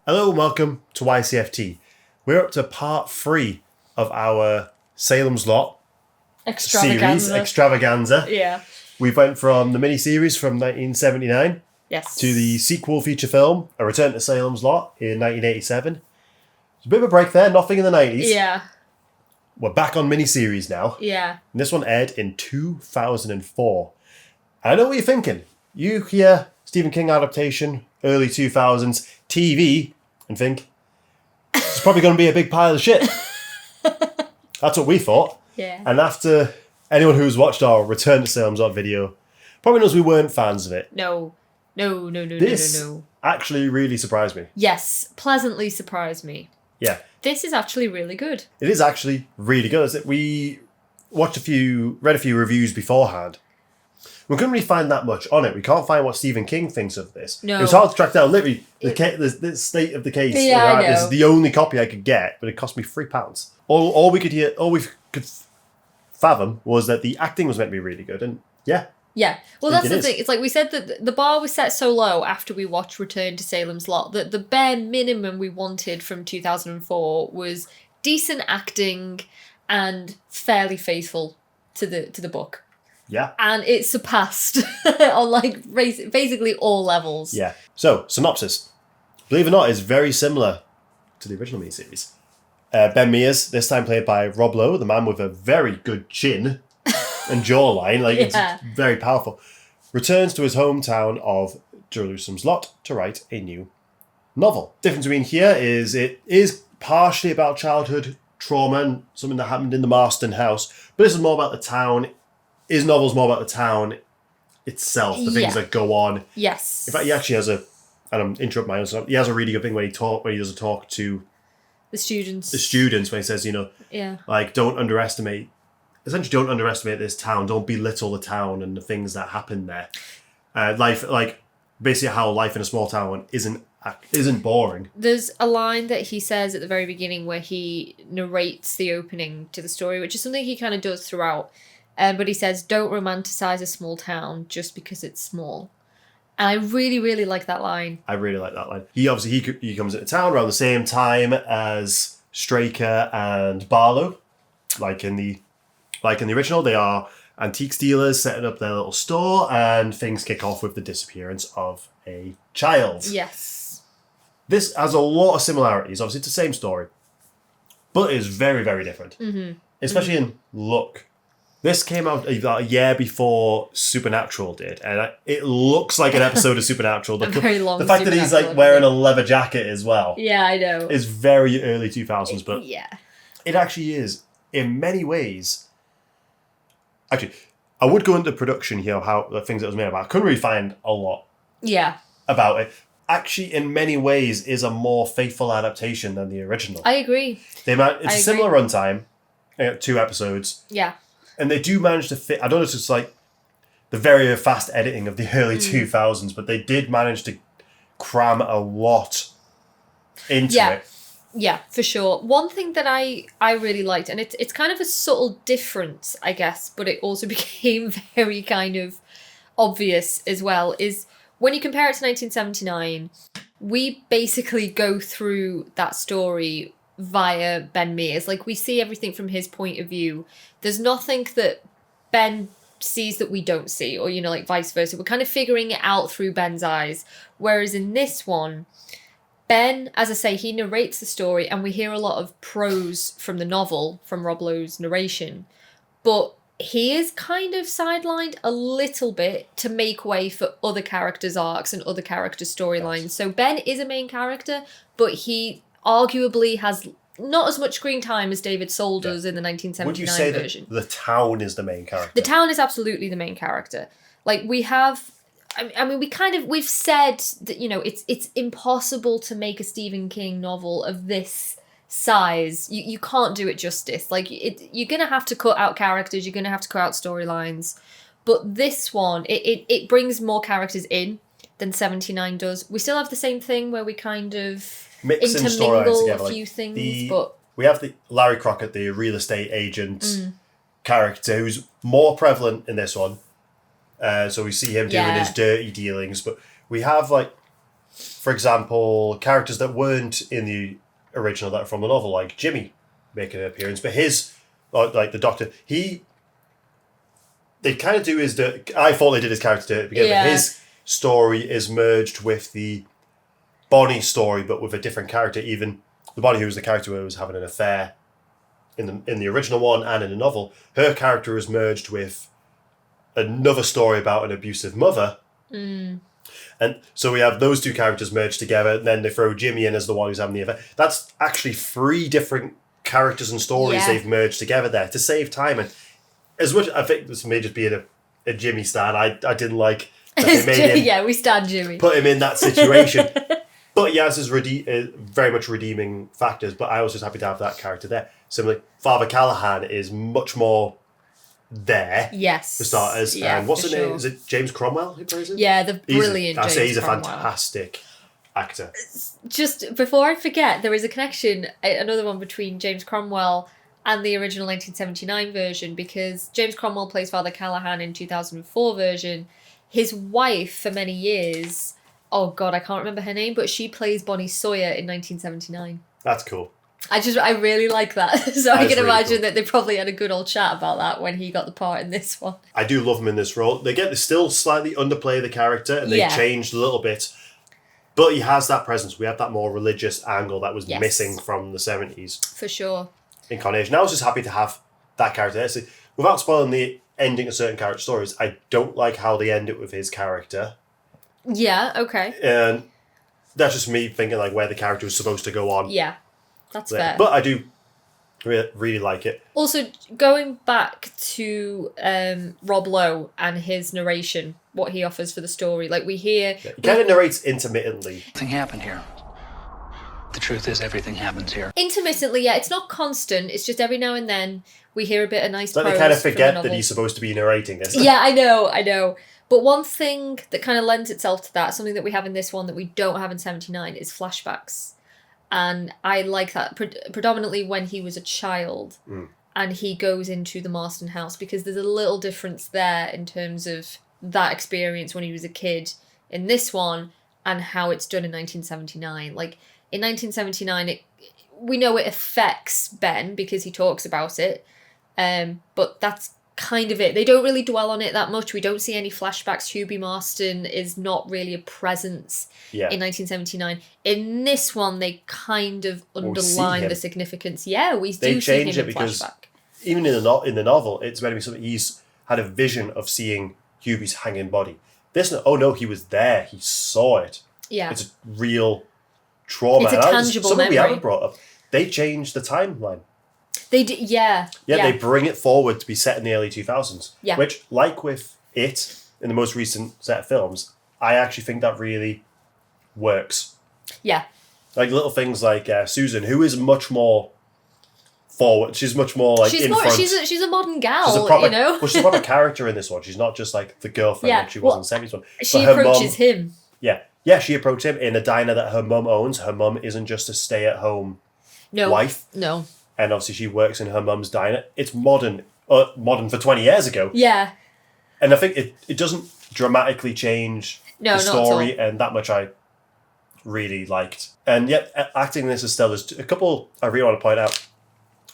Hello and welcome to Ycft. We're up to part 3 of our Salem'S Lot series, Extravaganza. Yeah. We went from the miniseries from 1979 to the sequel feature film, A Return to Salem'S Lot in 1987. It's a bit of a break there, nothing in the 90s. Yeah. We're back on miniseries now. Yeah. And this one aired in 2004. And I know what you're thinking. You hear Stephen King adaptation, early 2000s, TV, and think, it's probably going to be a big pile of shit. That's what we thought. Yeah. And after anyone who's watched our Return to Salem'S Lot video probably knows we weren't fans of it. No. This actually really surprised me. Yes. Pleasantly surprised me. Yeah. This is actually really good. It is actually really good. We read a few reviews beforehand. We couldn't really find that much on it. We can't find what Stephen King thinks of this. No. It was hard to track down. Literally, the state of the case. Yeah, I know. This is the only copy I could get, but it cost me £3. All we could fathom was that the acting was meant to be really good, and yeah. Yeah. Well, that's the thing. It's like we said that the bar was set so low after we watched Return to Salem'S Lot that the bare minimum we wanted from 2004 was decent acting and fairly faithful to the book. Yeah. And it surpassed on basically all levels. Yeah. So, Synopsis. Believe it or not, is very similar to the original miniseries. Ben Mears, this time played by Rob Lowe, the man with a very good chin and jawline, it's very powerful, returns to his hometown of Jerusalem's Lot to write a new novel. Difference between here is it is partially about childhood trauma and something that happened in the Marston house, but this is more about the town. His novel's more about the town itself, the things that go on. Yes. In fact, he actually has and I'm interrupting my own stuff, he has a really good thing when he does a talk to the students when he says, don't underestimate this town, don't belittle the town and the things that happen there. Basically how life in a small town isn't boring. There's a line that he says at the very beginning where he narrates the opening to the story, which is something he kind of does throughout. But he says, don't romanticize a small town just because it's small. And I really, really like that line. I really like that line. He comes into town around the same time as Straker and Barlow. Like in the original, they are antiques dealers setting up their little store, and things kick off with the disappearance of a child. Yes. This has a lot of similarities. Obviously, it's the same story, but it's very, very different. Mm-hmm. Especially in look. This came out a year before Supernatural did, and it looks like an episode of Supernatural. The fact that he's wearing a leather jacket as well. Yeah, I know. Is very early 2000s, but it actually is in many ways. Actually, I would go into production here, how the things it was made about. I couldn't really find a lot. About it. Actually, in many ways, is a more faithful adaptation than the original. I agree. It's a similar runtime, 2 episodes. Yeah. And they do manage to fit. I don't know if it's like the very fast editing of the early 2000s, but they did manage to cram a lot into it. Yeah, for sure. One thing that I really liked, and it's kind of a subtle difference, I guess, but it also became very kind of obvious as well, is when you compare it to 1979, we basically go through that story via Ben Mears. We see everything from his point of view. There's nothing that Ben sees that we don't see, or vice versa. We're kind of figuring it out through Ben's eyes, whereas in this one, Ben, as I say, he narrates the story, and we hear a lot of prose from the novel, from Rob Lowe's narration, but he is kind of sidelined a little bit to make way for other characters' arcs and other characters' storylines. So Ben is a main character, but he arguably has not as much screen time as David Soul does in the 1979 Would you say version. That the town is the main character? The town is absolutely the main character. We have... we've said that, it's impossible to make a Stephen King novel of this size. You can't do it justice. You're going to have to cut out characters, you're going to have to cut out storylines. But this one, it brings more characters in than 79 does. We still have the same thing where we kind of intermingle a few things, but... We have the Larry Crockett, the real estate agent character, who's more prevalent in this one. So we see him doing his dirty dealings, but we have for example, characters that weren't in the original that are from the novel, like Jimmy making an appearance, but like the Doctor, they kind of do I thought they did his character to begin with. His story is merged with the Bonnie story, but with a different character. Even the Bonnie, who was the character who was having an affair in the original one and in the novel, her character is merged with another story about an abusive mother. And so we have those two characters merged together, and then they throw Jimmy in as the one who's having the affair. That's actually 3 different characters and stories they've merged together there to save time. And as much, I think this may just be a Jimmy stan, I didn't like that they made him. We stand Jimmy. Put him in that situation. But he has his very much redeeming factors, but I was just happy to have that character there. Similarly, Father Callahan is much more there. Yes. For starters. Yeah, and what's the name? Is it James Cromwell who plays him? Yeah, the brilliant James he's a Cromwell. fantastic actor. Just before I forget, there is a connection, another one between James Cromwell and the original 1979 version, because James Cromwell plays Father Callahan in 2004 version. His wife for many years, oh God, I can't remember her name, but she plays Bonnie Sawyer in 1979. That's cool. I really like that. So I can really imagine cool. that they probably had a good old chat about that when he got the part in this one. I do love him in this role. They still slightly underplay the character, and they changed a little bit. But he has that presence. We have that more religious angle that was missing from the 70s. For sure. Incarnation. I was just happy to have that character. So, without spoiling the ending of certain character stories, I don't like how they end it with his character. Yeah, okay. And that's just me thinking like where the character was supposed to go on. Yeah, that's fair. But I do really like it. Also, going back to Rob Lowe and his narration, what he offers for the story, like we hear... He kind of narrates intermittently. Nothing happened here. The truth is everything happens here. Intermittently, yeah. It's not constant. It's just every now and then we hear a bit of nice prose. Like they kind of from the forget novel. that he's supposed to be narrating this. Yeah, I know. But one thing that kind of lends itself to that, something that we have in this one that we don't have in 79, is flashbacks. And I like that, predominantly when he was a child and he goes into the Marston house, because there's a little difference there in terms of that experience when he was a kid in this one and how it's done in 1979. Like, in 1979, we know it affects Ben because he talks about it, but that's kind of it. They don't really dwell on it that much. We don't see any flashbacks. Hubie Marston is not really a presence in 1979. In this one, they kind of underline the significance. Yeah, we do see him in flashback. Even in the novel, it's meant to be something he's had a vision of seeing Hubie's hanging body. This, oh no, he was there. He saw it. Yeah. It's a real trauma. It's a tangible something memory. we haven't brought up. They changed the timeline. They did, yeah. They bring it forward to be set in the early 2000s. Yeah. Which, like with it, in the most recent set of films, I actually think that really works. Yeah. Like little things like Susan, who is much more forward. She's much more like in front. She's a modern gal, She's a proper, you know? well, she's a proper character in this one. She's not just like the girlfriend like she was in the 70s one. She But her approaches mum, him. Yeah, she approached him in a diner that her mum owns. Her mum isn't just a stay-at-home wife. No. And obviously she works in her mum's diner. It's modern for 20 years ago. Yeah. And I think it doesn't dramatically change the story, and that much I really liked. And yet, acting in this as Stella, there's a couple I really want to point out.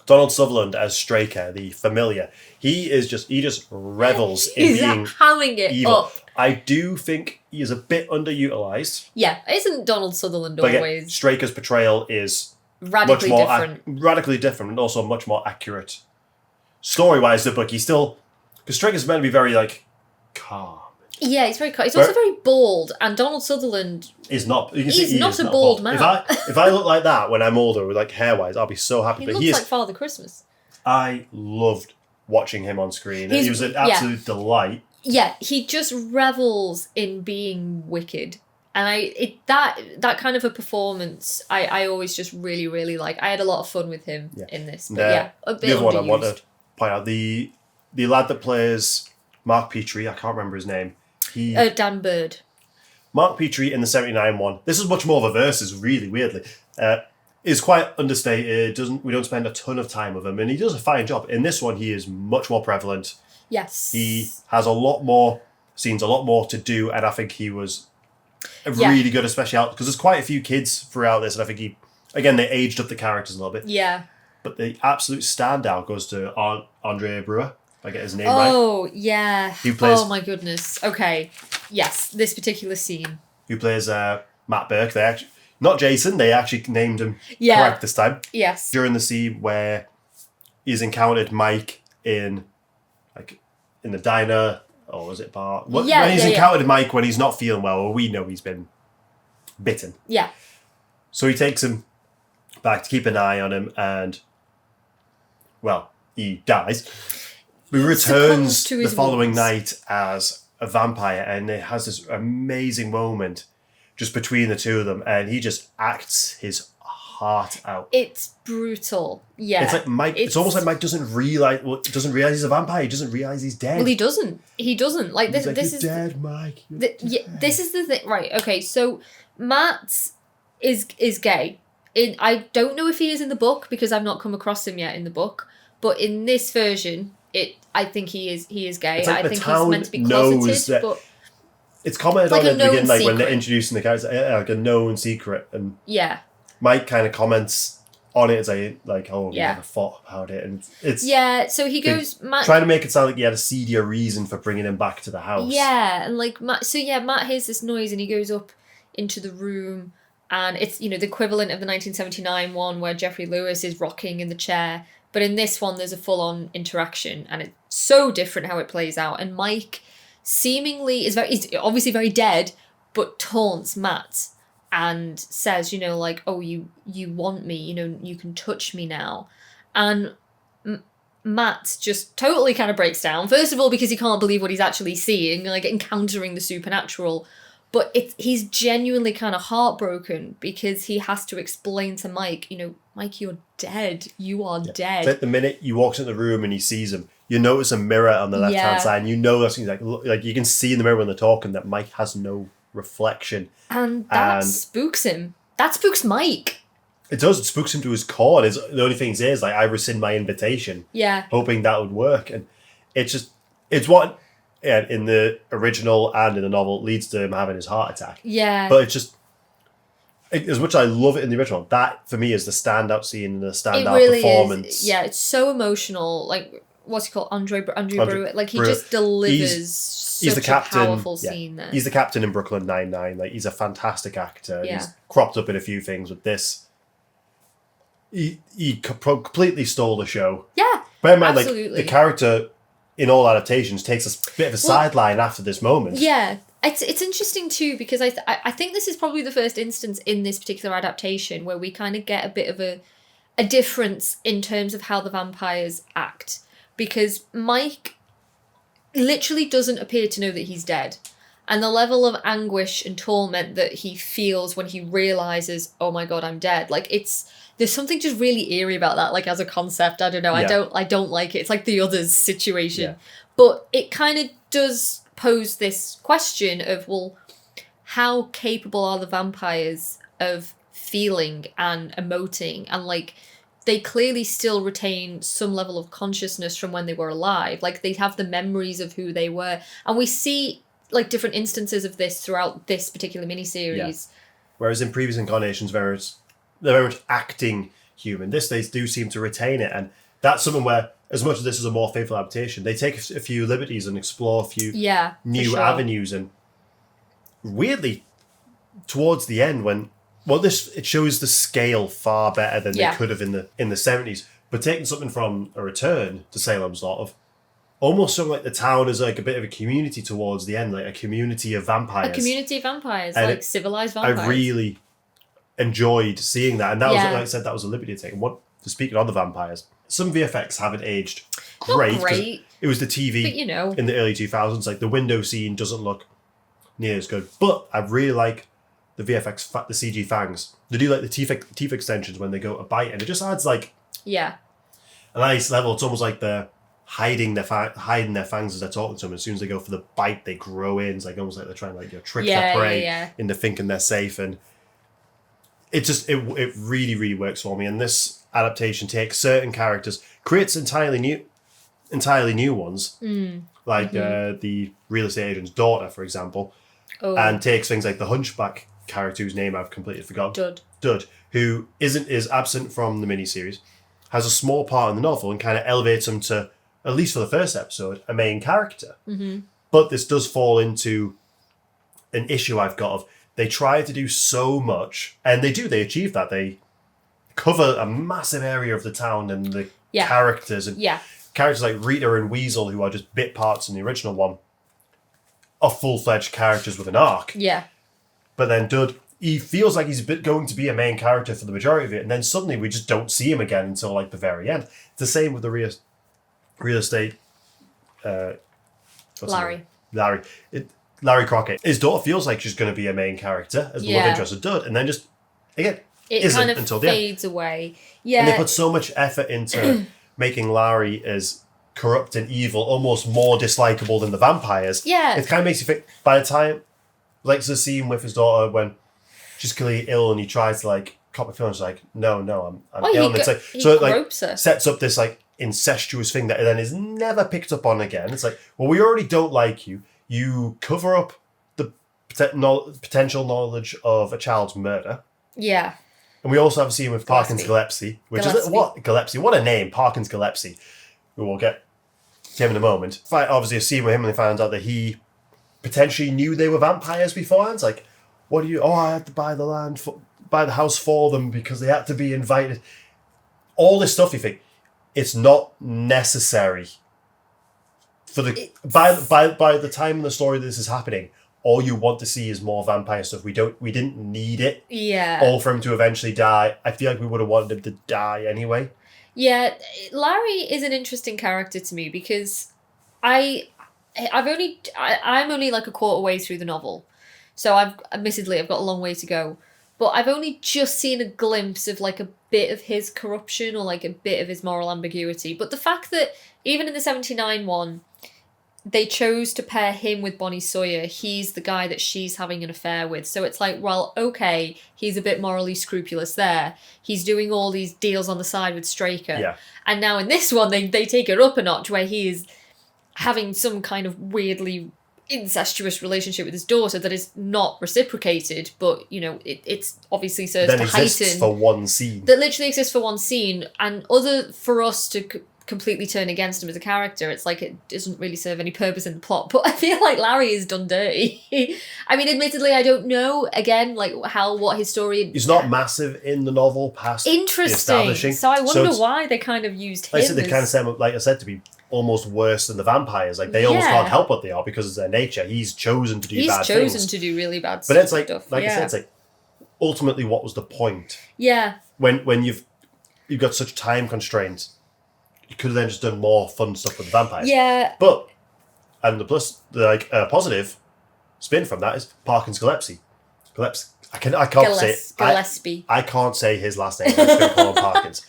Donald Sutherland as Straker, the familiar. He just revels in being hamming it evil. up. I do think he is a bit underutilized. Yeah, isn't Donald Sutherland But always again, Straker's portrayal is radically much more different? radically different, and also much more accurate. Story-wise, the book, he's still... Because Straker's meant to be very, like, calm. Yeah, he's very calm. He's also very bald, and Donald Sutherland... He's not. You can he's see not a bald man. If I look like that when I'm older, with like hair-wise, I'll be so happy. He looks like Father Christmas. I loved watching him on screen. He was an absolute delight. Yeah, he just revels in being wicked. And that kind of a performance, I always just really, really like. I had a lot of fun with him in this. But a bit the other one I underused. want to point out, the lad that plays Mark Petrie, I can't remember his name. Dan Bird. Mark Petrie in the 79 one, this is much more of a versus, really weirdly, is quite understated. We don't spend a ton of time with him, and he does a fine job. In this one, he is much more prevalent. Yes. He has a lot more scenes, a lot more to do, and I think he was really good, especially out because there's quite a few kids throughout this, and I think they aged up the characters a little bit. Yeah. But the absolute standout goes to Andre Brewer. If I get his name right. Oh, yeah. Who plays? Oh my goodness. Okay. Yes, this particular scene. Who plays Matt Burke? They actually not Jason. They actually named him correct this time. Yes. During the scene where he's encountered Mike in the diner, or was it bar? When he's encountered Mike when he's not feeling well, or we know he's been bitten. Yeah. So he takes him back to keep an eye on him, and he dies. He returns the following night as a vampire, and it has this amazing moment just between the two of them, and he just acts his heart out. It's brutal. Yeah. It's like Mike. It's almost like Mike doesn't realize he's a vampire. He doesn't realize he's dead. Well, he doesn't. He doesn't. Like this. He's like, this you're is dead, Mike. This is the thing. Right. Okay. So Matt is gay. I don't know if he is in the book because I've not come across him yet in the book. But in this version, I think he is gay. Like I think he's meant to be closeted, but it's commented like on at the beginning, like when they're secret. introducing the character, like a known secret, and yeah. Mike kind of comments on it, saying like, "Oh, we never thought about it," and it's So he goes, Matt, trying to make it sound like he had a seedier reason for bringing him back to the house. Yeah, and like Matt. So Matt hears this noise and he goes up into the room, and it's the equivalent of the 1979 one where Jeffrey Lewis is rocking in the chair. But in this one, there's a full-on interaction, and it's so different how it plays out. And Mike seemingly is he's obviously very dead, but taunts Matt and says, oh, you want me, you can touch me now. And Matt just totally kind of breaks down. First of all, because he can't believe what he's actually seeing, like encountering the supernatural. But he's genuinely kind of heartbroken because he has to explain to Mike, Mike, you're dead. You are dead. It's like the minute he walks into the room and he sees him, you notice a mirror on the left-hand side, and that's like you can see in the mirror when they're talking that Mike has no reflection. And that spooks him. That spooks Mike. It does. It spooks him to his core. The only thing he says is, like, I rescind my invitation. Yeah. Hoping that would work. And it's what... Yeah, in the original and in the novel, leads to him having his heart attack. Yeah. But it's just, as much as I love it in the original, that for me is the standout scene and the standout performance. Is. Yeah, it's so emotional. Like, what's he called? Andrew Brewer. Like, he just delivers such a powerful scene there. He's the captain in Brooklyn Nine-Nine. Like, he's a fantastic actor. Yeah. He's cropped up in a few things with this. He completely stole the show. Yeah, bear in mind, absolutely. Like, the character in all adaptations takes a bit of a sideline after this moment. Yeah, it's interesting too because I think this is probably the first instance in this particular adaptation where we kind of get a bit of a difference in terms of how the vampires act, because Mike literally doesn't appear to know that he's dead, and the level of anguish and torment that he feels when he realizes, oh my god, I'm dead, there's something just really eerie about that, like as a concept. I don't know. Yeah. I don't like it. It's like the Others situation. Yeah. But it kind of does pose this question of, well, how capable are the vampires of feeling and emoting? And they clearly still retain some level of consciousness from when they were alive. Like, they have the memories of who they were. And we see different instances of this throughout this particular miniseries. Yeah. Whereas in previous incarnations, they're very much acting human. They do seem to retain it, and that's something where, as much as this is a more faithful adaptation, they take a few liberties and explore a few new avenues. And weirdly, towards the end, it shows the scale far better than they could have in the 70s. But taking something from A Return to Salem's Lot of almost something like the town is like a bit of a community towards the end, like a community of vampires. A community of vampires, and civilized vampires. I really enjoyed seeing that, and that was, like I said, that was a liberty taken. Speaking of the vampires, some VFX haven't aged great. Not great. It was the TV but, in the early 2000s. Like, the window scene doesn't look near as good, but I really like the VFX, the CG fangs. They do like the teeth extensions when they go to bite, and it just adds a nice level. It's almost like they're hiding their fangs as they're talking to them. As soon as they go for the bite, they grow in. It's almost like they're trying to trick their prey into thinking they're safe, and it really, really works for me. And this adaptation takes certain characters, creates entirely new ones, like the real estate agent's daughter, for example. and takes things like the Hunchback character, whose name I've completely forgotten. Dud, who is absent from the miniseries, has a small part in the novel and kind of elevates him to, at least for the first episode, a main character. Mm-hmm. But this does fall into an issue I've got of they try to do so much, and they achieve that. They cover a massive area of the town and the characters, and characters like Rita and Weasel, who are just bit parts in the original one, are full-fledged characters with an arc. Yeah. But then Dud, he feels like he's going to be a main character for the majority of it, and then suddenly we just don't see him again until like the very end. It's the same with the real estate. Larry. Larry Crockett. His daughter feels like she's going to be a main character as the love interest of Dud, and then just again it isn't kind of until the end. fades away. Yeah, and they put so much effort into making Larry as corrupt and evil, almost more dislikable than the vampires. Yeah, it kind of makes you think. By the time, like the scene with his daughter when she's clearly ill and he tries to like cop a film, she's like, no, I'm ill. And it's like so it like sets up this like incestuous thing that then is never picked up on again. It's like, well, we already don't like you. You cover up the potential knowledge of a child's murder. Yeah. And we also have a scene with Parkens Gillespie, which is what Gillespie? What a name, Parkens Gillespie. We will get to him in a moment. Obviously, a scene with him when they found out that he potentially knew they were vampires beforehand. It's like, what do you? Oh, I had to buy buy the house for them because they had to be invited. All this stuff. You think it's not necessary. By the time in the story this is happening, all you want to see is more vampire stuff. We didn't need it. Yeah. All for him to eventually die. I feel like we would have wanted him to die anyway. Yeah, Larry is an interesting character to me because I'm only like a quarter way through the novel, so admittedly I've got a long way to go. But I've only just seen a glimpse of like a bit of his corruption or like a bit of his moral ambiguity. But the fact that even in the 79 one, they chose to pair him with Bonnie Sawyer. He's the guy that she's having an affair with. So it's like, well, okay, he's a bit morally scrupulous there. He's doing all these deals on the side with Straker. Yeah. And now in this one, they take it up a notch where he is having some kind of weirdly incestuous relationship with his daughter that is not reciprocated, but, you know, it's obviously serves to heighten. That exists for one scene. That literally exists for one scene. And for us to completely turn against him as a character, it's like it doesn't really serve any purpose in the plot. But I feel like Larry is done dirty. I mean, admittedly, I don't know again like what his story. He's not massive in the novel past. Interesting. So I wonder why they kind of used him. Like I said, they kind of set him, like I said, to be almost worse than the vampires. Like they almost can't help what they are because of their nature. He's chosen to do bad things. He's chosen to do really bad stuff. But it's like I said, it's like ultimately, what was the point? Yeah. When you've got such time constraints. You could have then just done more fun stuff with the vampires. Yeah. But, and the positive spin from that is Parkens Gillespie. I can't say it. Gillespie. I can't say his last name. I'm just going to call him Parkens.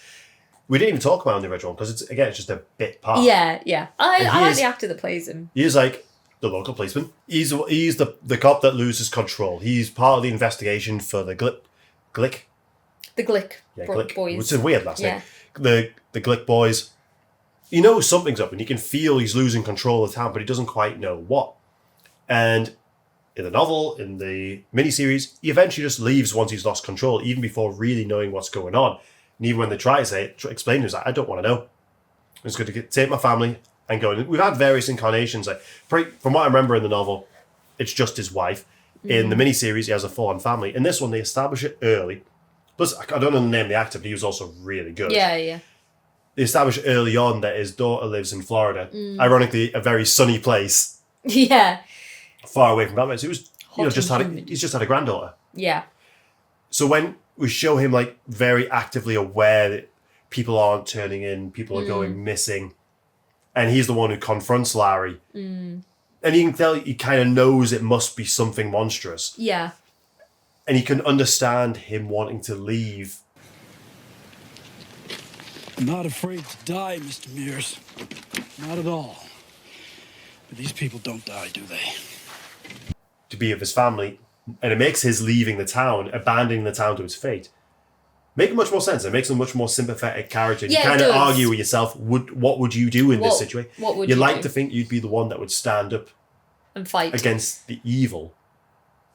We didn't even talk about him in the original because it's just a bit part. Yeah. I like the actor that plays him. He is like the local policeman. He's the cop that loses control. He's part of the investigation for the Glick. The Glick. Yeah, Glick boys. It's a weird last name. The Glick boys. He knows something's up and he can feel he's losing control of the town, but he doesn't quite know what. And in the novel, in the miniseries, he eventually just leaves once he's lost control, even before really knowing what's going on. And even when they try to explain to him, he's like, I don't want to know. I'm just going to take my family and go. And we've had various incarnations. Like, from what I remember in the novel, it's just his wife. In the miniseries, he has a full-on family. In this one, they establish it early. Plus, I don't know the name of the actor, but he was also really good. Yeah. They established early on that his daughter lives in Florida. Ironically, a very sunny place. Yeah. Far away from Batman. So it was, he's just had a granddaughter. Yeah. So when we show him like very actively aware that people aren't turning in, people are going missing, and he's the one who confronts Larry, and you can tell he kind of knows it must be something monstrous. Yeah. And you can understand him wanting to leave. I'm not afraid to die, Mr. Mears. Not at all. But these people don't die, do they? To be with his family. And it makes his leaving the town, abandoning the town to its fate, make much more sense. It makes him a much more sympathetic character. And you kind of argue with yourself, what would you do in this situation? What would you like do? to think you'd be the one that would stand up and fight against the evil.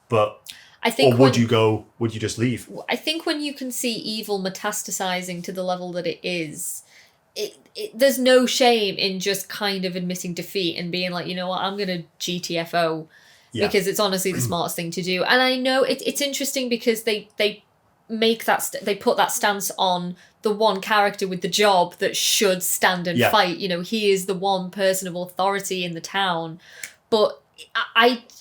But I think or would you just leave? I think when you can see evil metastasizing to the level that it is, there's no shame in just kind of admitting defeat and being like, you know what, I'm going to GTFO because it's honestly the smartest thing to do. And I know it's interesting because they make that they put that stance on the one character with the job that should stand and fight. You know, he is the one person of authority in the town, but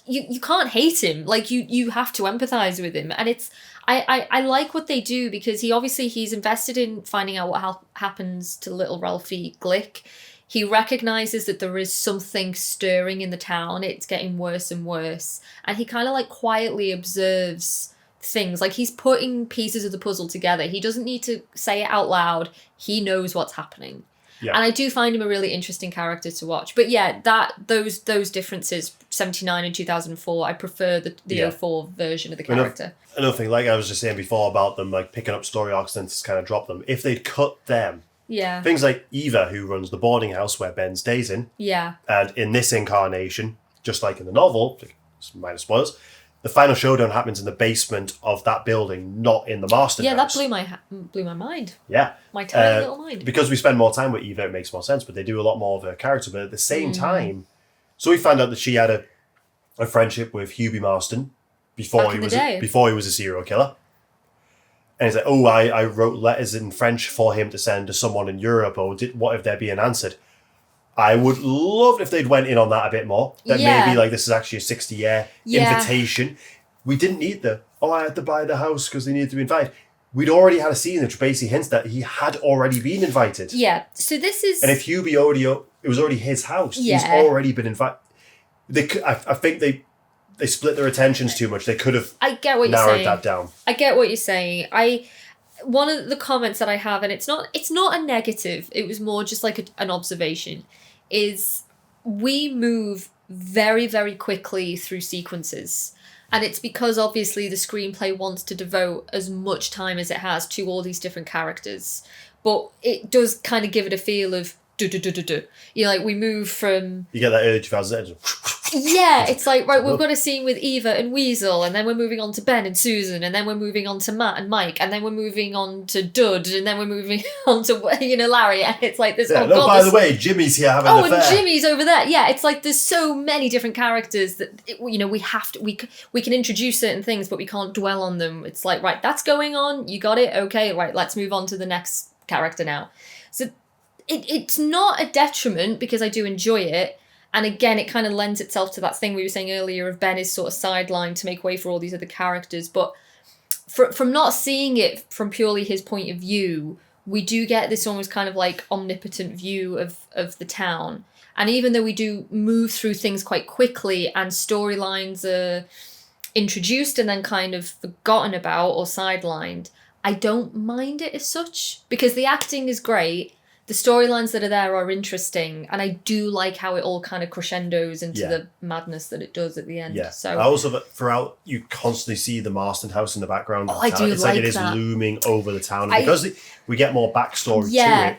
you can't hate him. Like you have to empathize with him, and it's I like what they do because he's invested in finding out what happens to little Ralphie Glick. He recognizes that there is something stirring in the town. It's getting worse and worse, and he kind of like quietly observes things. Like he's putting pieces of the puzzle together. He doesn't need to say it out loud. He knows what's happening. Yeah. And I do find him a really interesting character to watch. But yeah, those differences, 79 and 2004, I prefer the 04 version of the character. Another thing, like I was just saying before about them like picking up story arcs and just kind of drop them. If they'd cut them, things like Eva, who runs the boarding house where Ben stays in, and in this incarnation, just like in the novel, minor spoilers, the final showdown happens in the basement of that building, not in the Marston house. That blew my mind. Yeah. My tiny little mind. Because we spend more time with Eva, it makes more sense, but they do a lot more of her character. But at the same time, so we found out that she had a friendship with Hubie Marston before he was a serial killer. And he's like, I wrote letters in French for him to send to someone in Europe, or what if they're being answered? I would love if they'd went in on that a bit more. That maybe like this is actually a 60-year invitation. We didn't need I had to buy the house because they needed to be invited. We'd already had a scene which basically hints that he had already been invited. Yeah, so this is... And if Hubie it was already his house. He's already been invited. I think they split their attentions too much. They could have narrowed that down. I get what you're saying. One of the comments that I have, and it's not a negative, it was more just like an observation, is we move very, very quickly through sequences. And it's because obviously the screenplay wants to devote as much time as it has to all these different characters. But it does kind of give it a feel of do. You know, like we move from... You get that early 2000s. Yeah, it's like, right, we've got a scene with Eva and Weasel, and then we're moving on to Ben and Susan, and then we're moving on to Matt and Mike, and then we're moving on to Dud, and then we're moving on to, Larry, and it's like this... by the way, Jimmy's here having an affair. And Jimmy's over there. Yeah, it's like there's so many different characters that, we can introduce certain things, but we can't dwell on them. It's like, right, that's going on, you got it, okay, right, let's move on to the next character now. So it's not a detriment, because I do enjoy it. And again, it kind of lends itself to that thing we were saying earlier of Ben is sort of sidelined to make way for all these other characters. But from not seeing it from purely his point of view, we do get this almost kind of like omnipotent view of the town. And even though we do move through things quite quickly and storylines are introduced and then kind of forgotten about or sidelined, I don't mind it as such, because the acting is great. The storylines that are there are interesting, and I do like how it all kind of crescendos into the madness that it does at the end. Yeah. So I also, throughout, you constantly see the Marston house in the background. Oh, I do it's like it is that. Looming over the town, and because we get more backstory to it.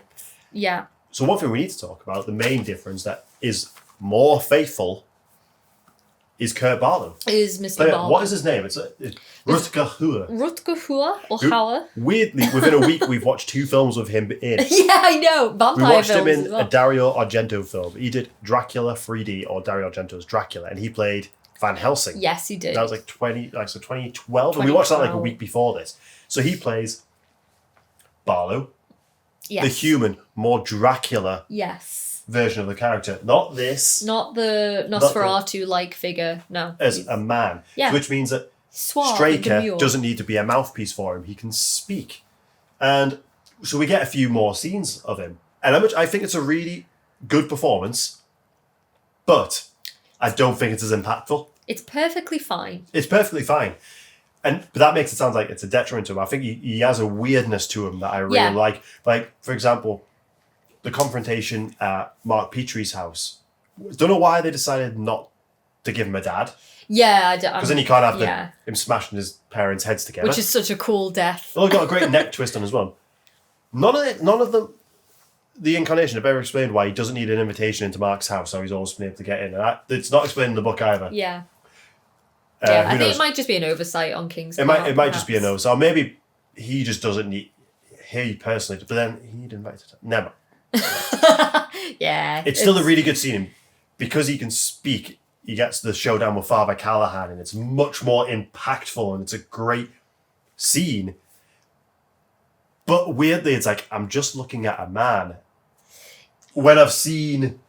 Yeah. So one thing we need to talk about, the main difference that is more faithful, is Kurt Barlow. Is Mr. Barlow. What is his name? It's Rutger Hauer. Rutger Hauer or Hauer? Weirdly, within a week, we've watched 2 films with him in. Yeah, I know. Vampire we watched films him in a Dario Argento film. He did Dracula 3D, or Dario Argento's Dracula, and he played Van Helsing. Yes, he did. That was 2012, and we watched that a week before this. So he plays Barlow, the human, more Dracula. Yes. Version of the character, not this, not the Nosferatu-like figure, no, as a man, which means that Straker doesn't need to be a mouthpiece for him; he can speak, and so we get a few more scenes of him, and I think it's a really good performance, but I don't think it's as impactful. It's perfectly fine. But that makes it sound like it's a detriment to him. I think he has a weirdness to him that I really like. Like, for example, the confrontation at Mark Petrie's house. Don't know why they decided not to give him a dad. Yeah, I don't. Because then you can't have him smashing his parents' heads together. Which is such a cool death. Well, he got a great neck twist on as well. None of the incarnation have ever explained why he doesn't need an invitation into Mark's house, so he's always been able to get in. And it's not explained in the book either. Yeah. Yeah, I Who think knows? it might just be an oversight on King's It part. might just be a perhaps. no. So maybe he just doesn't need. He personally, but then he'd invite it. Never. Yeah. It's still a really good scene because he can speak. He gets the showdown with Father Callahan, and it's much more impactful, and it's a great scene. But weirdly, it's like I'm just looking at a man. When I've seen,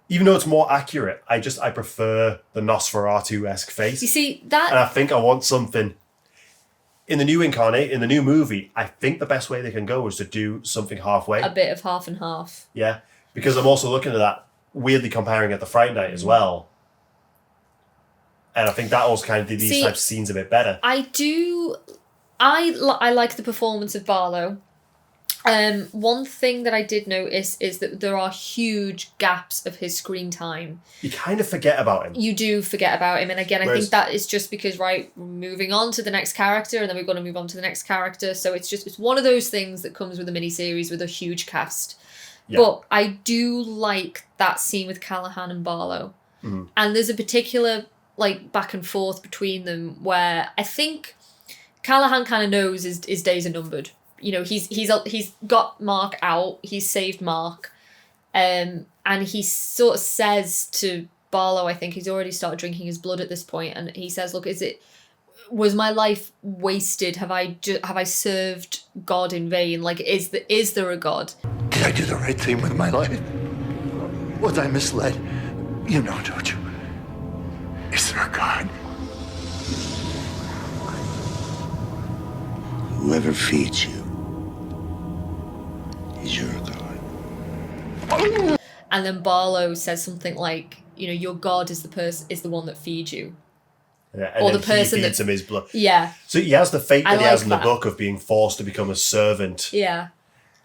even though it's more accurate, I prefer the Nosferatu-esque face. You see, And that... I think I want something in the new movie. I think the best way they can go is to do something halfway. A bit of half and half. Yeah, because I'm also looking at that weirdly comparing it to Fright Night as well, and I think that also kind of did these types of scenes a bit better. I like the performance of Barlow. One thing that I did notice is that there are huge gaps of his screen time. You kind of forget about him. You do forget about him, and again, I think that is just because, right, we're moving on to the next character, and then we're going to move on to the next character, so it's one of those things that comes with a miniseries with a huge cast. Yeah. But I do like that scene with Callahan and Barlow. Mm. And there's a particular, like, back and forth between them where I think Callahan kind of knows his days are numbered. You know, he's got Mark out. He's saved Mark. And he sort of says to Barlow, I think he's already started drinking his blood at this point, and he says, look, was my life wasted? Have I served God in vain? Like, is there a God? Did I do the right thing with my life? Was I misled? You know, don't you? Is there a God? Whoever feeds you is your God. And then Barlow says something like, you know, your God is the one that feeds you. Yeah, and or then the person he feeds him his blood. Yeah. So he has the fate that he like has in the that. book of being forced to become a servant. Yeah.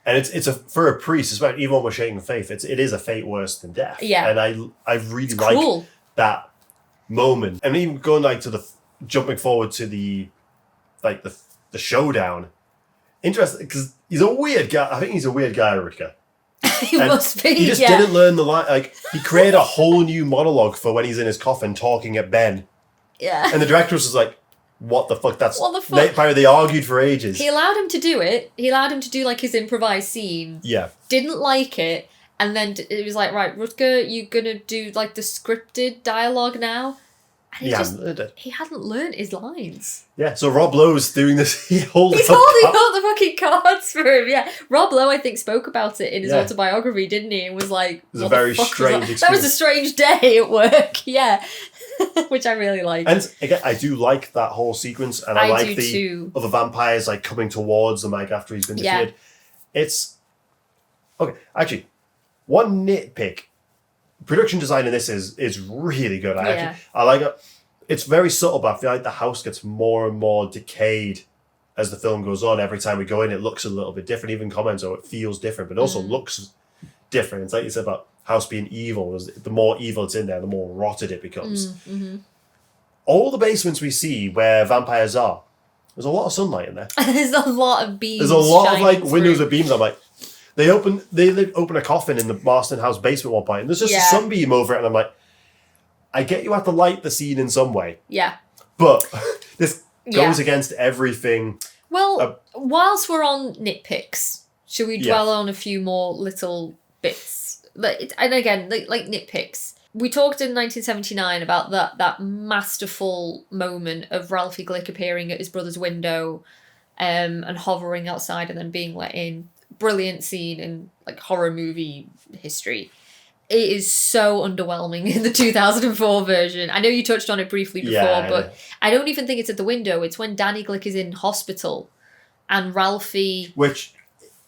And it's for a priest, especially even when we're shaking faith, it is a fate worse than death. Yeah. And I really like that moment. And even going like to jumping forward to the showdown. Interesting, because he's a weird guy. I think he's a weird guy, Rutger. He must be. He just didn't learn the line. Like, he created a whole new monologue for when he's in his coffin talking at Ben. Yeah. And the director was just like, what the fuck? What the fuck? Apparently they argued for ages. He allowed him to do it. He allowed him to do, like, his improvised scene. Yeah. Didn't like it. And then it was like, right, Rutger, you gonna do, like, the scripted dialogue now? And He hadn't learned it. He hadn't learned his lines. Yeah, so Rob Lowe's doing this. He's holding up the fucking cards for him, yeah. Rob Lowe, I think, spoke about it in his autobiography, didn't he? And was like, it was a very strange experience. That was a strange day at work, yeah. Which I really like. And again, I do like that whole sequence, and I like the too. other vampires like coming towards them like after he's been defeated. Yeah. It's okay. Actually, one nitpick: production design in this is really good. I like it. It's very subtle, but I feel like the house gets more and more decayed as the film goes on. Every time we go in, it looks a little bit different. Even comments, it feels different, but it also looks different. It's like you said about house being evil. The more evil it's in there, the more rotted it becomes. Mm-hmm. All the basements we see where vampires are, there's a lot of sunlight in there. There's a lot of beams. There's a lot of like windows through. with beams. I'm like, they open a coffin in the Marston House basement at one point, and there's just a sunbeam over it, and I'm like, I get you have to light the scene in some way. Yeah. But this goes against everything. Well, whilst we're on nitpicks, should we dwell on a few more little bits? And again, like nitpicks. We talked in 1979 about that masterful moment of Ralphie Glick appearing at his brother's window and hovering outside and then being let in. Brilliant scene in like horror movie history. It is so underwhelming in the 2004 version. I know you touched on it briefly before, but I don't even think it's at the window. It's when Danny Glick is in hospital and Ralphie... Which,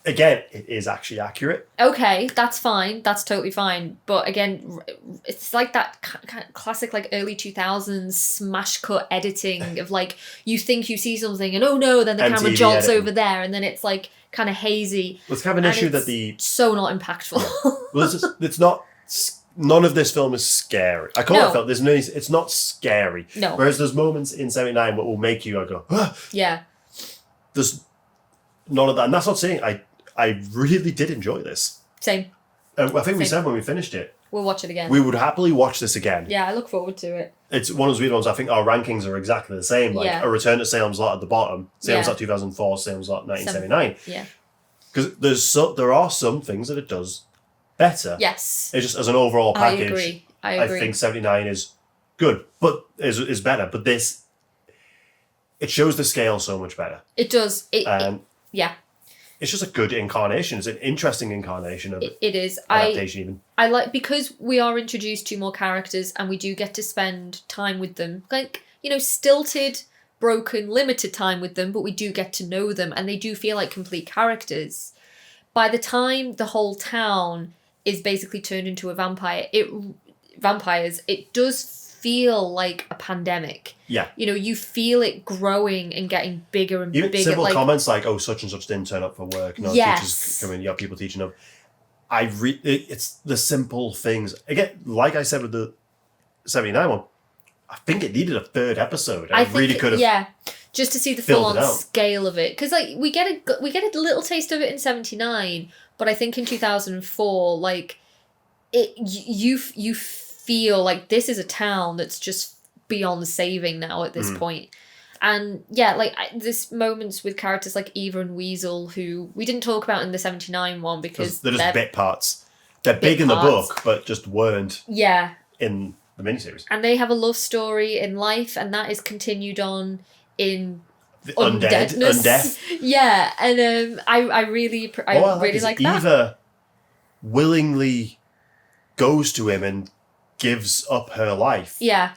again, it is actually accurate. Okay, that's fine. That's totally fine. But again, it's like that kind of classic like early 2000s smash cut editing of like, you think you see something and oh no, then the camera MTV jolts editing. over there and then it's like kind of hazy. Let's have an issue that so not impactful. Well, it's not... None of this film is scary. I call it film. It's not scary. No. Whereas there's moments in 79 that will make you go, ah! Yeah. There's none of that. And that's not saying I really did enjoy this. Same. I think we said when we finished it. We'll watch it again. We would happily watch this again. Yeah, I look forward to it. It's one of those weird ones. I think our rankings are exactly the same. Like Yeah. A Return to Salem's Lot at the bottom. Salem's Yeah. Lot 2004, Salem's Lot 1979. Yeah. Because there are some things that it does better. Yes. It's just as an overall I package. agree. I think 79 is good, but is better. But this, it shows the scale so much better. It does. Yeah. It's just a good incarnation. It's an interesting incarnation of It is. adaptation even. I like, because we are introduced to more characters and we do get to spend time with them. Like, stilted, broken, limited time with them, but we do get to know them and they do feel like complete characters. By the time the whole town is basically turned into a vampire, it does feel like a pandemic. Yeah. You feel it growing and getting bigger and Even bigger. simple comments like, "Oh, such and such didn't turn up for work." No, Yes. teachers come in. You have people teaching them. It's the simple things. Again, like I said with the 79 one, I think it needed a third episode. I really could have. Yeah, just to see the filled full it on out. scale of it, because like we get a little taste of it in 79, but I think in 2004, like you feel like this is a town that's just beyond saving now at this point. And yeah, like this moments with characters like Eva and Weasel, who we didn't talk about in the 79 one because They're just bit parts. They're big in the parts. book, but just weren't in the miniseries. And they have a love story in life, and that is continued on in The undeadness. undeath. Yeah, and I really like that. Eva willingly goes to him and gives up her life. Yeah.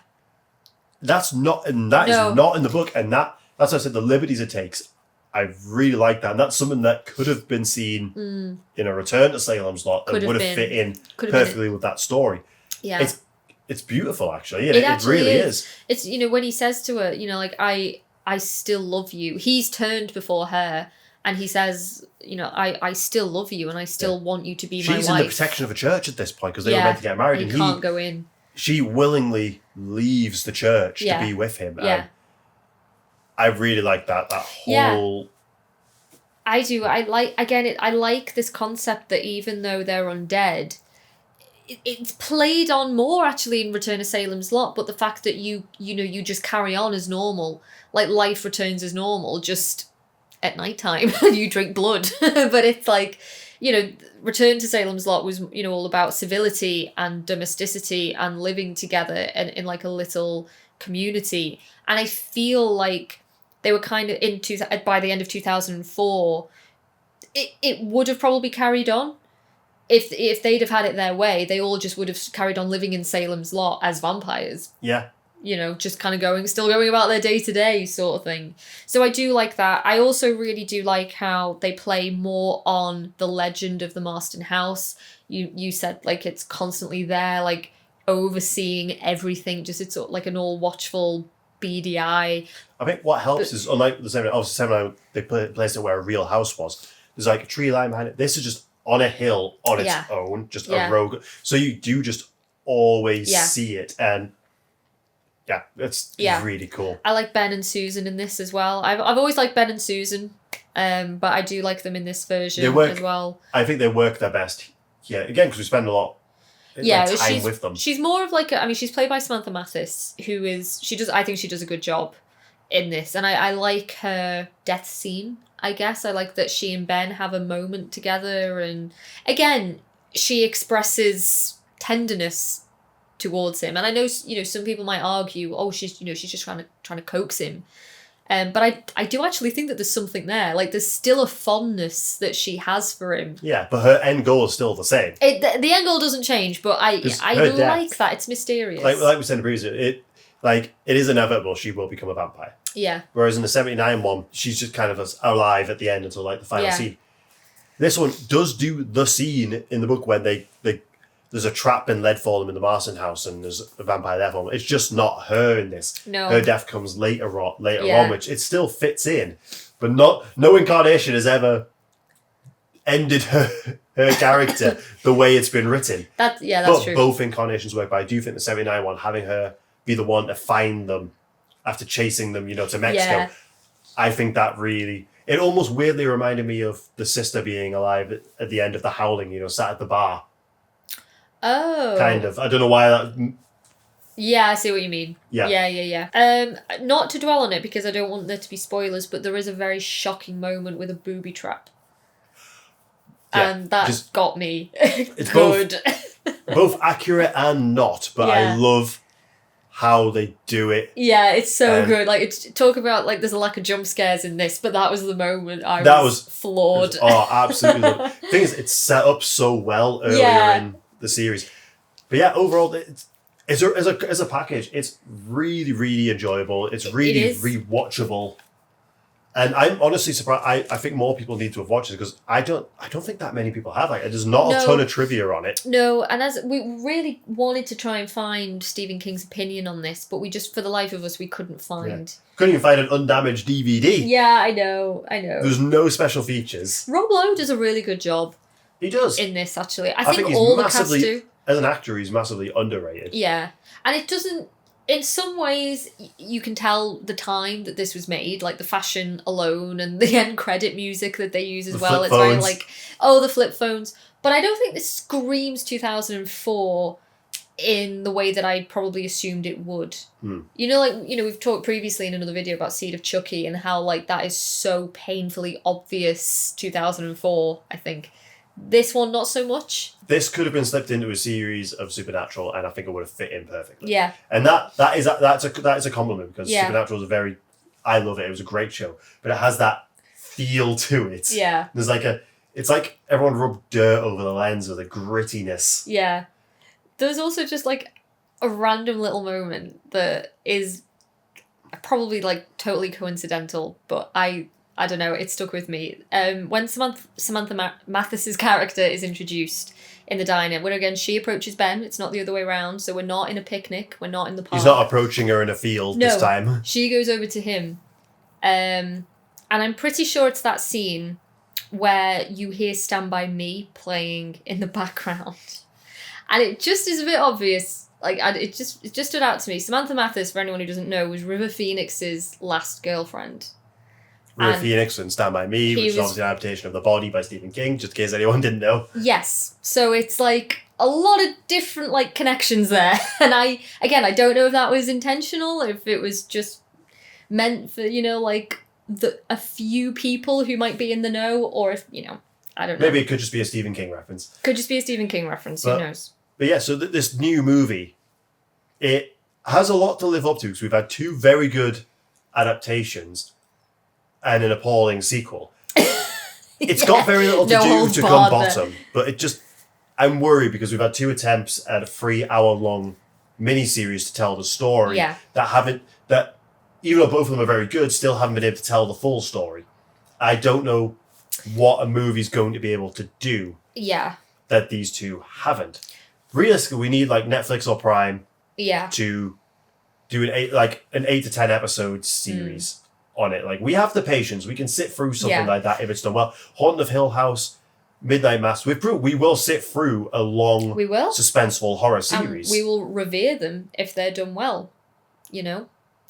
That is not in the book, and that's why I said the liberties it takes. I really like that, and that's something that could have been seen in a Return to Salem's Lot and would have fit in perfectly with that story. Yeah. It's beautiful, actually. It really is. It's when he says to her, like I still love you. He's turned before her, and he says, I still love you, and I still want you to be my wife. She's in the protection of a church at this point because they were meant to get married, and and he can't go in. She willingly leaves the church to be with him. Yeah. I really like that whole... I do. I like this concept that even though they're undead, it's played on more actually in Return to Salem's Lot, but the fact that you just carry on as normal, like life returns as normal, just at nighttime and you drink blood. But it's like, Return to Salem's Lot was, all about civility and domesticity and living together in like a little community. And I feel like they were kind of by the end of 2004, it would have probably carried on. If they'd have had it their way, they all just would have carried on living in Salem's Lot as vampires. Yeah. Just kind of still going about their day-to-day sort of thing. So I do like that. I also really do like how they play more on the legend of the Marston House. You said, like, it's constantly there, like, overseeing everything. Just it's sort of like an all-watchful, beady eye. I think what helps is, unlike the 79, they placed it where a real house was. There's, like, a tree line behind it. This is just on a hill on its own, just a rogue. So you do just always see it, and... yeah, it's really cool. I like Ben and Susan in this as well. I've always liked Ben and Susan, but I do like them in this version as well. I think they work their best. Yeah, again, because we spend a lot of time with them. She's more of like she's played by Samantha Mathis, I think she does a good job in this, and I like her death scene. I guess I like that she and Ben have a moment together, and again, she expresses tenderness towards him, and I know some people might argue, oh, she's just trying to coax him, but I do actually think that there's something there. Like, there's still a fondness that she has for him. Yeah, but her end goal is still the same. The end goal doesn't change, but I like that. It's mysterious. Like we said in the previous, it is inevitable she will become a vampire. Yeah. Whereas in the 79 one, she's just kind of alive at the end until like the final scene. This one does do the scene in the book when they there's a trap been led for them in the Marston house, and there's a vampire there for them. It's just not her in this. No. Her death comes later on, which it still fits in, but no incarnation has ever ended her character the way it's been written. That's true. Both incarnations work, but I do think the 79 one, having her be the one to find them after chasing them, to Mexico, I think that really... It almost weirdly reminded me of the sister being alive at the end of The Howling, sat at the bar. Oh. Kind of. I don't know why that... Yeah, I see what you mean. Yeah. Yeah. Not to dwell on it because I don't want there to be spoilers, but there is a very shocking moment with a booby trap. Yeah, And that got me. It's good. both accurate and not, but I love how they do it. Yeah, it's so good. Like, talk about, like, there's a lack of jump scares in this, but that was the moment I was floored. Absolutely. The thing is, it's set up so well earlier in the series. But yeah, overall, as a package, it's really, really enjoyable. It's really rewatchable. And I'm honestly surprised. I think more people need to have watched it because I don't think that many people have. Like, there's not a ton of trivia on it. No, and as we really wanted to try and find Stephen King's opinion on this, but we just, for the life of us, we couldn't find. Yeah. Couldn't even find an undamaged DVD. Yeah, I know. There's no special features. Rob Lowe does a really good job. He does. In this, actually. I think all the cast do. As an actor, he's massively underrated. Yeah. And it doesn't... In some ways, you can tell the time that this was made, like the fashion alone and the end credit music that they use as well. It's very like, the flip phones. But I don't think this screams 2004 in the way that I probably assumed it would. You know, we've talked previously in another video about Seed of Chucky and how, like, that is so painfully obvious 2004, I think. This one, not so much. This could have been slipped into a series of Supernatural, and I think it would have fit in perfectly. Yeah, and that's a compliment because Supernatural is I love it. It was a great show, but it has that feel to it. Yeah, there's it's like everyone rubbed dirt over the lens with the grittiness. Yeah, there's also just like a random little moment that is probably like totally coincidental, but I don't know, it stuck with me. When Samantha Mathis's character is introduced in the diner, when again she approaches Ben, it's not the other way around, so we're not in a picnic, we're not in the park. He's not approaching her in a field this time. She goes over to him. And I'm pretty sure it's that scene where you hear Stand By Me playing in the background. And it just is a bit obvious. Like, it just stood out to me. Samantha Mathis, for anyone who doesn't know, was River Phoenix's last girlfriend. River Phoenix and Stand By Me, which is obviously an adaptation of The Body by Stephen King, just in case anyone didn't know. Yes. So it's like a lot of different like connections there. And I don't know if that was intentional, if it was just meant for, like a few people who might be in the know, or if, I don't know. Maybe it could just be a Stephen King reference. Could just be a Stephen King reference, who knows? But yeah, so this new movie, it has a lot to live up to because we've had two very good adaptations and an appalling sequel. It's got very little to do to come bottom, but I'm worried because we've had two attempts at a 3-hour-long miniseries to tell the story that even though both of them are very good, still haven't been able to tell the full story. I don't know what a movie's going to be able to do that these two haven't. Realistically, we need like Netflix or Prime to do an 8 to 10 episode series on it. Like, we have the patience. We can sit through something like that if it's done well. Haunting of Hill House, Midnight Mass. We will sit through a long, suspenseful horror series. We will revere them if they're done well.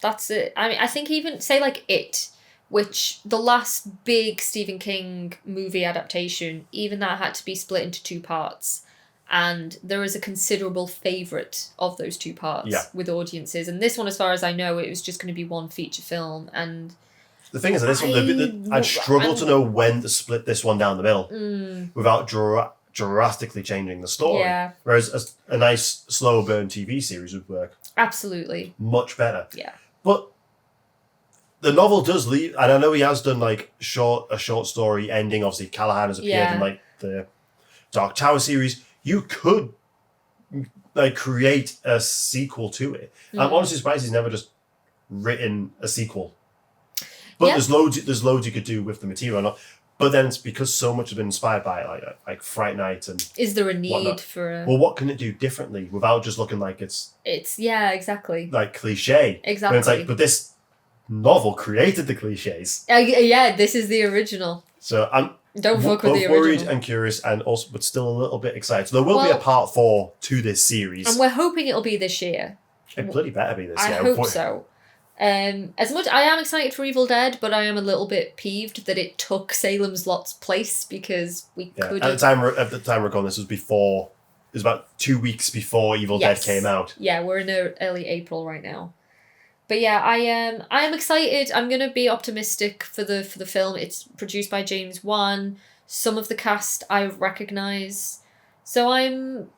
That's it. I mean, I think even say like It, which the last big Stephen King movie adaptation, even that had to be split into 2 parts. And there is a considerable favourite of those 2 parts with audiences. And this one, as far as I know, it was just going to be one feature film. And the thing is, that this one, I'd struggle to know when to split this one down the middle without drastically changing the story. Yeah. Whereas a nice slow burn TV series would work. Absolutely. Much better. Yeah. But the novel does leave, and I know he has done like a short story ending. Obviously, Callahan has appeared in like the Dark Tower series. You could like create a sequel to it. I'm honestly surprised he's never just written a sequel. But there's loads you could do with the material. But then it's because so much has been inspired by like Fright Night and is there a need for a... Well, what can it do differently without just looking like it's exactly like cliche. Exactly. When it's like, but this novel created the cliches. This is the original. So I'm Don't fuck with the original. Worried and curious, and also, but still a little bit excited. So there will be a part 4 to this series, and we're hoping it'll be this year. It bloody better be this year. I hope so. As much I am excited for Evil Dead, but I am a little bit peeved that it took Salem's Lot's place because we could. At the time recording, this was was about 2 weeks before Evil Dead came out. Yeah, we're in early April right now. But yeah, I am excited. I'm gonna be optimistic for the film. It's produced by James Wan. Some of the cast I recognise. So I'm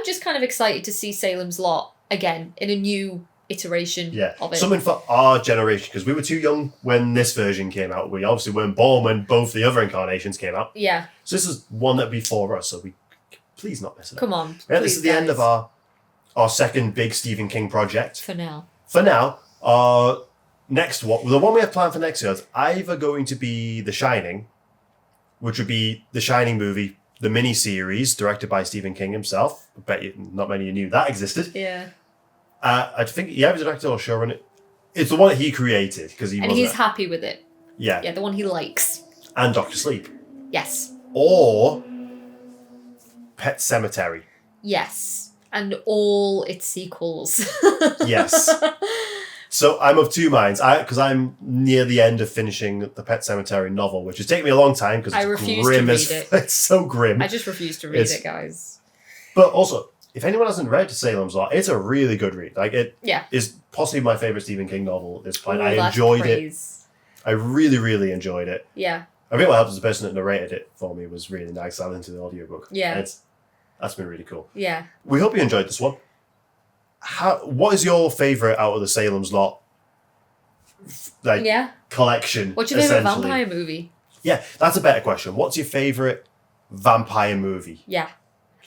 just kind of excited to see Salem's Lot again in a new iteration of it. Something for our generation, because we were too young when this version came out. We obviously weren't born when both the other incarnations came out. Yeah. So this is one that'd be for us, so we please not mess it up. Come on. Yeah, this is the end of our second big Stephen King project. For now. For now, our next one, the one we have planned for next year is either going to be The Shining, which would be The Shining movie, the miniseries directed by Stephen King himself. I bet not many of you knew that existed. Yeah. I think he either directed or showrunner. It's the one that he created because he's happy with it. Yeah. Yeah, the one he likes. And Dr. Sleep. Yes. Or Pet Sematary. Yes. And all its sequels. Yes. So I'm of two minds. Because I'm near the end of finishing the Pet Sematary novel, which has taken me a long time because it's grim to read it. It's so grim. I just refuse to read it, guys. But also, if anyone hasn't read Salem's Lot, it's a really good read. Like it is possibly my favourite Stephen King novel at this point. I enjoyed it. I really, really enjoyed it. Yeah. I think what helped is the person that narrated it for me was really nice. I listened to the audiobook. Yeah. That's been really cool. Yeah. We hope you enjoyed this one. What is your favourite out of the Salem's Lot collection? What's your favourite vampire movie? Yeah, that's a better question. What's your favourite vampire movie? Yeah.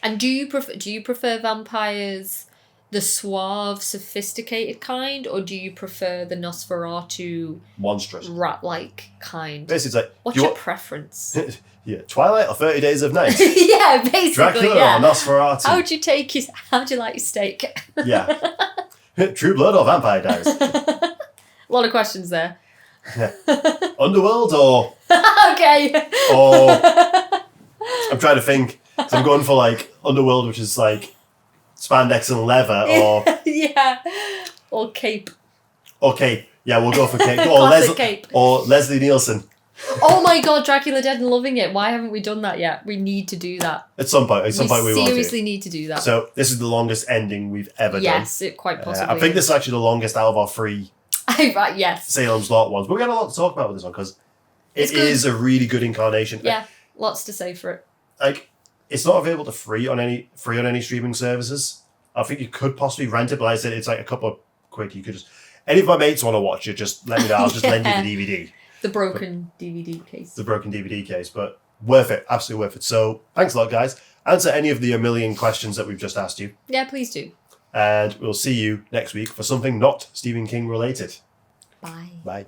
And do you prefer vampires the suave, sophisticated kind, or do you prefer the Nosferatu monstrous, rat-like kind? Basically, it's like, what's your preference? Yeah, Twilight or 30 Days of Night? Yeah, basically. Dracula or Nosferatu? How'd you like your steak? Yeah. True Blood or Vampire Diaries? A lot of questions there. Yeah. Underworld or... Okay. Or... I'm trying to think. So I'm going for like Underworld, which is like spandex and leather, or... Yeah. Or Cape. Or Cape. Yeah, we'll go for Cape. Classic Cape. Or Leslie Nielsen. Oh my god, Dracula Dead and Loving It. Why haven't we done that yet? We need to do that. At some point we will do. Seriously need to do that. So this is the longest ending we've ever done. Yes, it quite possibly I think this is actually the longest out of our three yes. Salem's Lot ones. But we got a lot to talk about with this one because it is a really good incarnation. Yeah, lots to say for it. Like, it's not available to free on any streaming services. I think you could possibly rent it, but like I said, it's like a couple of quid. You could just... Any of my mates want to watch it, just let me know. I'll just lend you the DVD. The broken DVD case. The broken DVD case, but worth it. Absolutely worth it. So, thanks a lot, guys. Answer any of the 1,000,000 questions that we've just asked you. Yeah, please do. And we'll see you next week for something not Stephen King related. Bye. Bye.